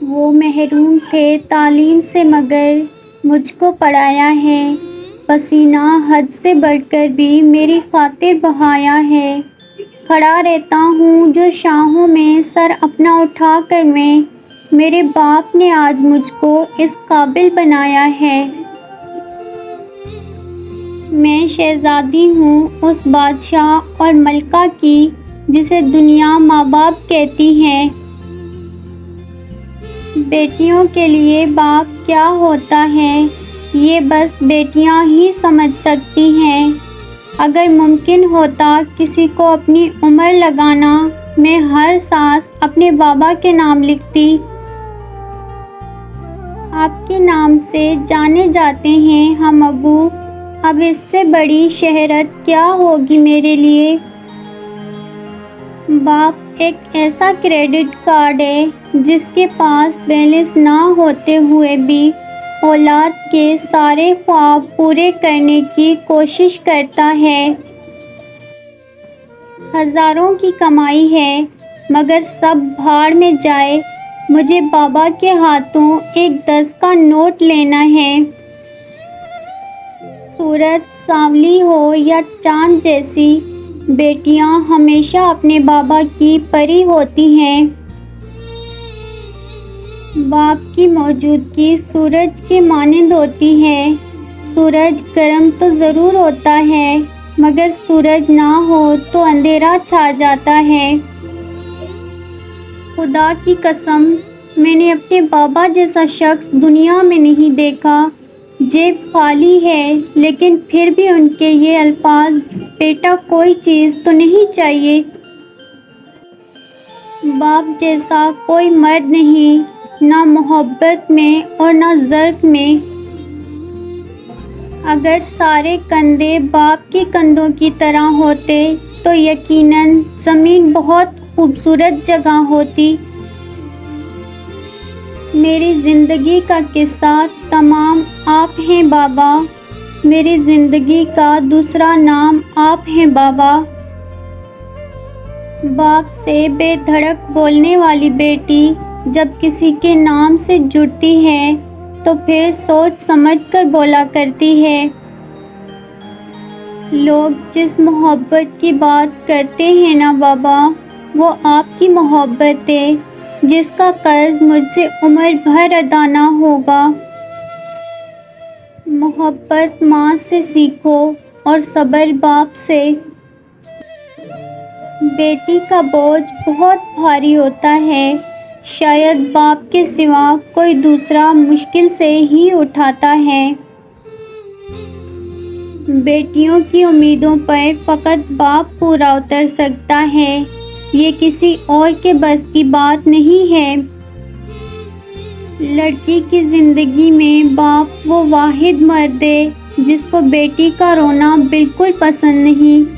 وہ محروم تھے تعلیم سے مگر مجھ کو پڑھایا ہے، پسینہ حد سے بڑھ کر بھی میری خاطر بہایا ہے۔ کھڑا رہتا ہوں جو شاہوں میں سر اپنا اٹھا کر میرے باپ نے آج مجھ کو اس قابل بنایا ہے۔ میں شہزادی ہوں اس بادشاہ اور ملکہ کی جسے دنیا ماں باپ کہتی ہے۔ بیٹیوں کے لیے باپ کیا ہوتا ہے یہ بس بیٹیاں ہی سمجھ سکتی ہیں۔ اگر ممکن ہوتا کسی کو اپنی عمر لگانا، میں ہر سانس اپنے بابا کے نام لکھتی۔ آپ کے نام سے جانے جاتے ہیں ہم ابو، اب اس سے بڑی شہرت کیا ہوگی میرے لیے۔ باپ ایک ایسا کریڈٹ کارڈ ہے جس کے پاس بیلنس نہ ہوتے ہوئے بھی اولاد کے سارے خواب پورے کرنے کی کوشش کرتا ہے۔ ہزاروں کی کمائی ہے مگر سب بھاڑ میں جائے، مجھے بابا کے ہاتھوں ایک 10 کا نوٹ لینا ہے۔ صورت سانولی ہو یا چاند جیسی، بیٹیاں ہمیشہ اپنے بابا کی پری ہوتی ہیں۔ باپ کی موجودگی سورج کے مانند ہوتی ہے۔ سورج گرم تو ضرور ہوتا ہے مگر سورج نہ ہو تو اندھیرا چھا جاتا ہے۔ خدا کی قسم میں نے اپنے بابا جیسا شخص دنیا میں نہیں دیکھا۔ جیب خالی ہے لیکن پھر بھی ان کے یہ الفاظ، بیٹا کوئی چیز تو نہیں چاہیے۔ باپ جیسا کوئی مرد نہیں، نہ محبت میں اور نہ ظرف میں۔ اگر سارے کندھے باپ کے کندھوں کی طرح ہوتے تو یقیناً زمین بہت خوبصورت جگہ ہوتی۔ میری زندگی کا قصہ تمام آپ ہیں بابا، میری زندگی کا دوسرا نام آپ ہیں بابا۔ باپ سے بے دھڑک بولنے والی بیٹی جب کسی کے نام سے جڑتی ہے تو پھر سوچ سمجھ کر بولا کرتی ہے۔ لوگ جس محبت کی بات کرتے ہیں نا بابا، وہ آپ کی محبت ہے جس کا قرض مجھ سے عمر بھر ادا نہ ہوگا۔ محبت ماں سے سیکھو اور صبر باپ سے۔ بیٹی کا بوجھ بہت بھاری ہوتا ہے، شاید باپ کے سوا کوئی دوسرا مشکل سے ہی اٹھاتا ہے۔ بیٹیوں کی امیدوں پر فقط باپ پورا اتر سکتا ہے، یہ کسی اور کے بس کی بات نہیں ہے۔ لڑکی کی زندگی میں باپ وہ واحد مرد ہے جس کو بیٹی کا رونا بالکل پسند نہیں۔